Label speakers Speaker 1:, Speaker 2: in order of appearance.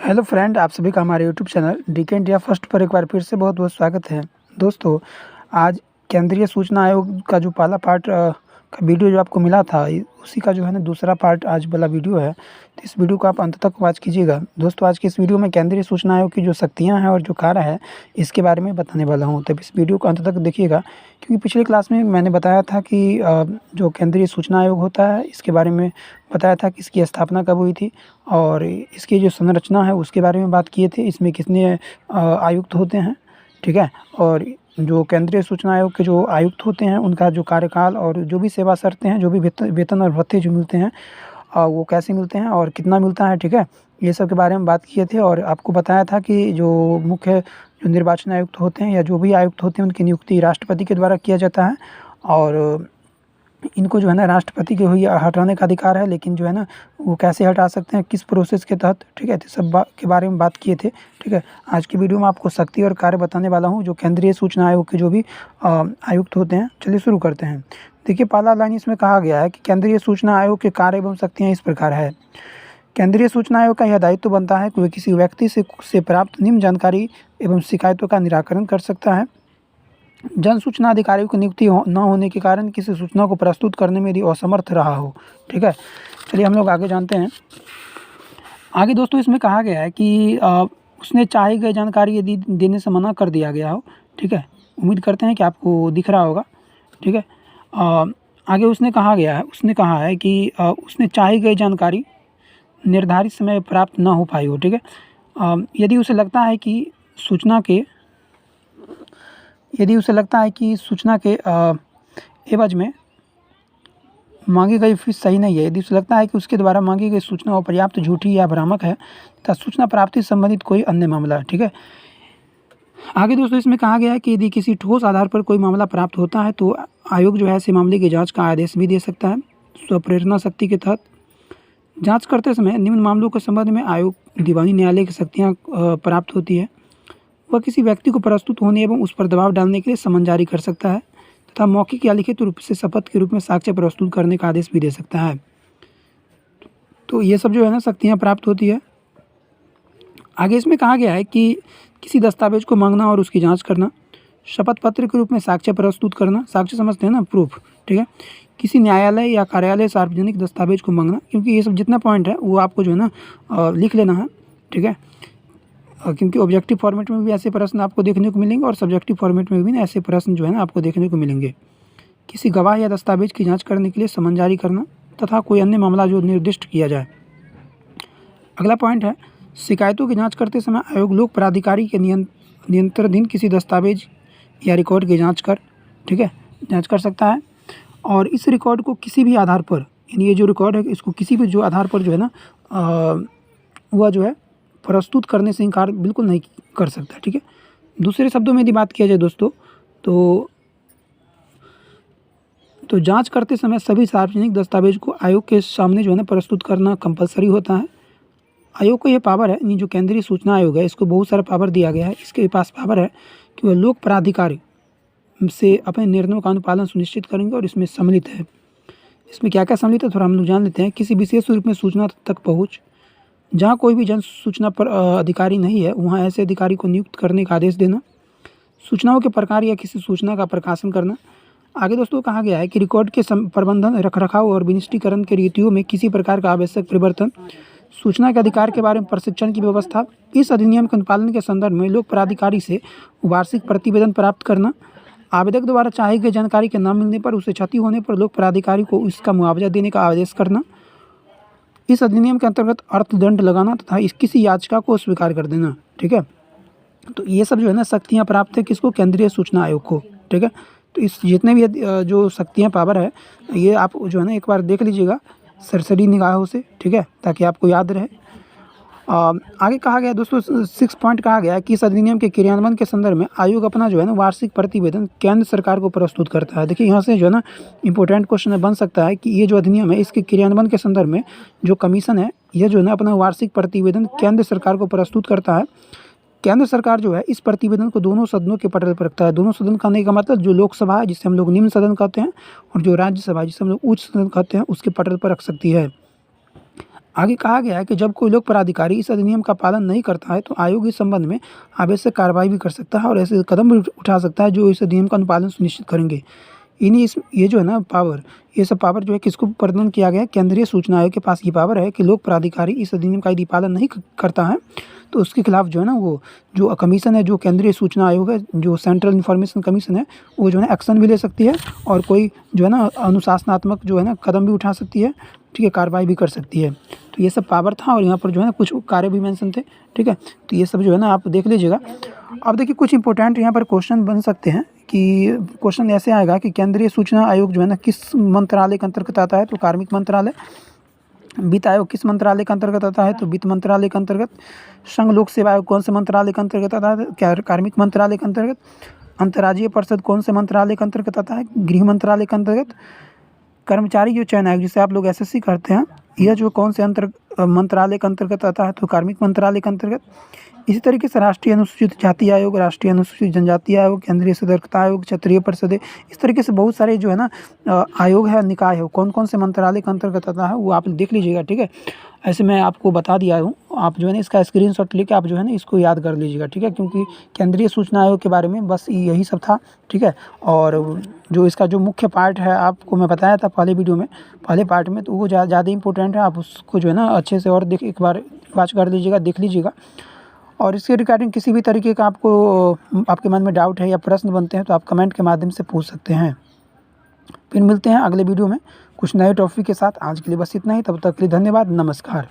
Speaker 1: Hello friend, आप सभी का हमारे YouTube channel DK India first पर एक बार फिर से बहुत बहुत स्वागत है। दोस्तों, आज केंद्रीय सूचना आयोग का जो पहला पार्ट का वीडियो जो आपको मिला था, उसी का जो है ना दूसरा पार्ट आज वाला वीडियो है। तो इस वीडियो को आप अंत तक वॉच कीजिएगा। दोस्तों, आज के इस वीडियो में केंद्रीय सूचना आयोग की जो शक्तियाँ हैं और जो कार्य है, इसके बारे में बताने वाला हूँ। तब इस वीडियो को अंत तक देखिएगा, क्योंकि पिछली क्लास में मैंने बताया था कि जो केंद्रीय सूचना आयोग होता है, इसके बारे में बताया था कि इसकी स्थापना कब हुई थी और इसकी जो संरचना है उसके बारे में बात किए थे। इसमें कितने आयुक्त होते हैं, ठीक है। और जो केंद्रीय सूचना आयोग के जो आयुक्त होते हैं, उनका जो कार्यकाल और जो भी सेवा शर्तें हैं, जो भी वेतन और भत्ते जो मिलते हैं, वो कैसे मिलते हैं और कितना मिलता है, ठीक है। ये सब के बारे में बात किए थे और आपको बताया था कि जो मुख्य जो निर्वाचन आयुक्त होते हैं या जो भी आयुक्त होते हैं, उनकी नियुक्ति राष्ट्रपति के द्वारा किया जाता है और इनको जो है ना राष्ट्रपति के हुई हटाने का अधिकार है, लेकिन जो है ना वो कैसे हटा सकते हैं, किस प्रोसेस के तहत, ठीक है। तो सब के बारे में बात किए थे, ठीक है। आज की वीडियो में आपको शक्ति और कार्य बताने वाला हूँ जो केंद्रीय सूचना आयोग के जो भी आयुक्त होते हैं। चलिए शुरू करते हैं। देखिए, पहला लाइन इसमें कहा गया है कि केंद्रीय सूचना आयोग के कार्य एवं शक्तियाँ इस प्रकार है। केंद्रीय सूचना आयोग का यह दायित्व बनता है कि वह किसी व्यक्ति से प्राप्त निम्न जानकारी एवं शिकायतों का निराकरण कर सकता है। जन सूचना अधिकारियों की नियुक्ति न होने के कारण किसी सूचना को प्रस्तुत करने में यदि असमर्थ रहा हो, ठीक है। चलिए हम लोग आगे जानते हैं। आगे दोस्तों इसमें कहा गया है कि उसने चाही गई जानकारी यदि देने से मना कर दिया गया हो, ठीक है। उम्मीद करते हैं कि आपको दिख रहा होगा, ठीक है। आगे उसने कहा है कि उसने चाही गई जानकारी निर्धारित समय प्राप्त न हो पाई हो, ठीक है। यदि उसे लगता है कि सूचना के एवज में मांगी गई फीस सही नहीं है, यदि उसे लगता है कि उसके द्वारा मांगी गई सूचना अपर्याप्त, झूठी या भ्रामक है तथा सूचना प्राप्ति से संबंधित कोई अन्य मामला है, ठीक है। आगे दोस्तों इसमें कहा गया है कि यदि किसी ठोस आधार पर कोई मामला प्राप्त होता है तो आयोग जो है ऐसे मामले की जाँच का आदेश भी दे सकता है। स्वप्रेरणा शक्ति के तहत जाँच करते समय निम्न मामलों के संबंध में आयोग दीवानी न्यायालय की शक्तियाँ प्राप्त होती है। वह किसी व्यक्ति को प्रस्तुत होने एवं उस पर दबाव डालने के लिए समन जारी कर सकता है तथा मौखिक या लिखित रूप से शपथ के रूप में साक्ष्य प्रस्तुत करने का आदेश भी दे सकता है। तो ये सब जो है ना शक्तियाँ प्राप्त होती है। आगे इसमें कहा गया है कि किसी दस्तावेज को मांगना और उसकी जांच करना, शपथ पत्र के रूप में साक्ष्य प्रस्तुत करना, साक्ष्य समझते हैं ना, प्रूफ, ठीक है। किसी न्यायालय या कार्यालय सार्वजनिक दस्तावेज को मांगना, क्योंकि ये सब जितना पॉइंट है वो आपको जो है ना लिख लेना है, ठीक है। क्योंकि ऑब्जेक्टिव फॉर्मेट में भी ऐसे प्रश्न आपको देखने को मिलेंगे और सब्जेक्टिव फॉर्मेट में भी ना ऐसे प्रश्न जो है ना आपको देखने को मिलेंगे। किसी गवाह या दस्तावेज की जांच करने के लिए समन जारी करना तथा कोई अन्य मामला जो निर्दिष्ट किया जाए। अगला पॉइंट है, शिकायतों की जांच करते समय आयोग लोक प्राधिकारी के नियंत्रणाधीन किसी दस्तावेज या रिकॉर्ड की जाँच कर सकता है और इस रिकॉर्ड को किसी भी आधार पर, यानी ये जो रिकॉर्ड है इसको किसी भी जो आधार पर जो है ना वह जो है प्रस्तुत करने से इनकार बिल्कुल नहीं कर सकता, ठीक है। दूसरे शब्दों में यदि बात किया जाए दोस्तों, तो जांच करते समय सभी सार्वजनिक दस्तावेज को आयोग के सामने जो है ना प्रस्तुत करना कंपलसरी होता है। आयोग को ये पावर है, ये जो केंद्रीय सूचना आयोग है इसको बहुत सारा पावर दिया गया है। इसके पास पावर है कि वह लोक प्राधिकारी से अपने निर्णयों का अनुपालन सुनिश्चित करेंगे और इसमें सम्मिलित है। इसमें क्या क्या सम्मिलित है थोड़ा हम लोग जान लेते हैं। किसी विशेष रूप में सूचना तक पहुँच, जहाँ कोई भी जन सूचना पर अधिकारी नहीं है वहाँ ऐसे अधिकारी को नियुक्त करने का आदेश देना, सूचनाओं के प्रकार या किसी सूचना का प्रकाशन करना। आगे दोस्तों कहा गया है कि रिकॉर्ड के प्रबंधन, रखरखाव और विनिष्टीकरण के रीतियों में किसी प्रकार का आवश्यक परिवर्तन, सूचना के अधिकार के बारे में प्रशिक्षण की व्यवस्था। इस अधिनियम के अनुपालन के संदर्भ में लोक प्राधिकारी से वार्षिक प्रतिवेदन प्राप्त करना। आवेदक द्वारा चाही गई जानकारी के न मिलने पर, उसे क्षति होने पर लोक प्राधिकारी को इसका मुआवजा देने का आदेश करना। इस अधिनियम के अंतर्गत अर्थदंड लगाना तथा किसी याचिका को स्वीकार कर देना, ठीक है। तो ये सब जो है ना शक्तियाँ प्राप्त है किसको, केंद्रीय सूचना आयोग को, ठीक है। तो इस जितने भी जो शक्तियाँ पावर है ये आप जो है ना एक बार देख लीजिएगा सरसरी निगाहों से, ठीक है, ताकि आपको याद रहे। आगे कहा गया दोस्तों 6 पॉइंट कहा गया है कि इस अधिनियम के क्रियान्वयन के संदर्भ में आयोग अपना जो है ना वार्षिक प्रतिवेदन केंद्र सरकार को प्रस्तुत करता है। देखिए यहाँ से जो है ना इंपॉर्टेंट क्वेश्चन बन सकता है कि ये जो अधिनियम है इसके क्रियान्वयन के संदर्भ में जो कमीशन है यह जो है ना अपना वार्षिक प्रतिवेदन केंद्र सरकार को प्रस्तुत करता है। केंद्र सरकार जो है इस प्रतिवेदन को दोनों सदनों के पटल पर रखता है। दोनों सदन कहने का मतलब जो लोकसभा है जिसे हम लोग निम्न सदन कहते हैं और जो राज्यसभा जिसे हम लोग उच्च सदन कहते हैं उसके पटल पर रख सकती है। आगे कहा गया है कि जब कोई लोक प्राधिकारी इस अधिनियम का पालन नहीं करता है तो आयोग इस संबंध में आवश्यक कार्रवाई भी कर सकता है और ऐसे कदम भी उठा सकता है जो इस अधिनियम का अनुपालन सुनिश्चित करेंगे। इन्हीं इस ये जो है ना पावर, ये सब पावर जो है किसको प्रदान किया गया है? केंद्रीय सूचना आयोग के पास ये पावर है कि लोक प्राधिकारी इस अधिनियम का यदि पालन नहीं करता है तो उसके खिलाफ जो है ना वो जो कमीशन है, जो केंद्रीय सूचना आयोग है, जो सेंट्रल इन्फॉर्मेशन कमीशन है, वो जो है ना एक्शन भी ले सकती है और कोई जो है ना अनुशासनात्मक जो है ना कदम भी उठा सकती है, ठीक है, कार्रवाई भी कर सकती है। तो ये सब पावर था और यहाँ पर जो है ना कुछ कार्य भी मेंशन थे, ठीक है। तो ये सब जो है ना आप देख लीजिएगा। अब देखिए कुछ इंपॉर्टेंट यहाँ पर क्वेश्चन बन सकते हैं कि क्वेश्चन ऐसे आएगा कि केंद्रीय सूचना आयोग जो है ना किस मंत्रालय के अंतर्गत आता है? तो कार्मिक मंत्रालय। वित्त आयोग किस मंत्रालय के अंतर्गत आता है? तो वित्त मंत्रालय के अंतर्गत। संघ लोक सेवा आयोग कौन से मंत्रालय के अंतर्गत आता है? कार्मिक मंत्रालय के अंतर्गत। अंतर्राज्यीय परिषद कौन से मंत्रालय के अंतर्गत आता है? गृह मंत्रालय के अंतर्गत। कर्मचारी जो चयन आयोग जिसे आप लोग एसएससी करते हैं, यह जो कौन से मंत्रालय के अंतर्गत आता है? तो कार्मिक मंत्रालय के अंतर्गत। इसी तरीके से राष्ट्रीय अनुसूचित जाति आयोग, राष्ट्रीय अनुसूचित जनजाति आयोग, केंद्रीय सतर्कता आयोग, क्षेत्रीय परिषदें, इस तरीके से बहुत सारे जो है ना आयोग है, निकाय है, कौन कौन से मंत्रालय के अंतर्गत आता है वो आप देख लीजिएगा, ठीक है। ऐसे मैं आपको बता दिया हूँ, आप जो है ना इसका स्क्रीनशॉट लेके आप जो है ना इसको याद कर लीजिएगा, ठीक है, क्योंकि केंद्रीय सूचना आयोग के बारे में बस यही सब था, ठीक है। और जो इसका जो मुख्य पार्ट है आपको मैं बताया था पहले वीडियो में, पहले पार्ट में, तो वो ज़्यादा इंपॉर्टेंट है, आप उसको जो है ना अच्छे से और एक बार वॉच कर लीजिएगा, देख लीजिएगा। और इसके रिगार्डिंग किसी भी तरीके का आपको आपके मन में डाउट है या प्रश्न बनते हैं तो आप कमेंट के माध्यम से पूछ सकते हैं। फिर मिलते हैं अगले वीडियो में कुछ नए टॉपिक के साथ। आज के लिए बस इतना ही, तब तक के लिए धन्यवाद, नमस्कार।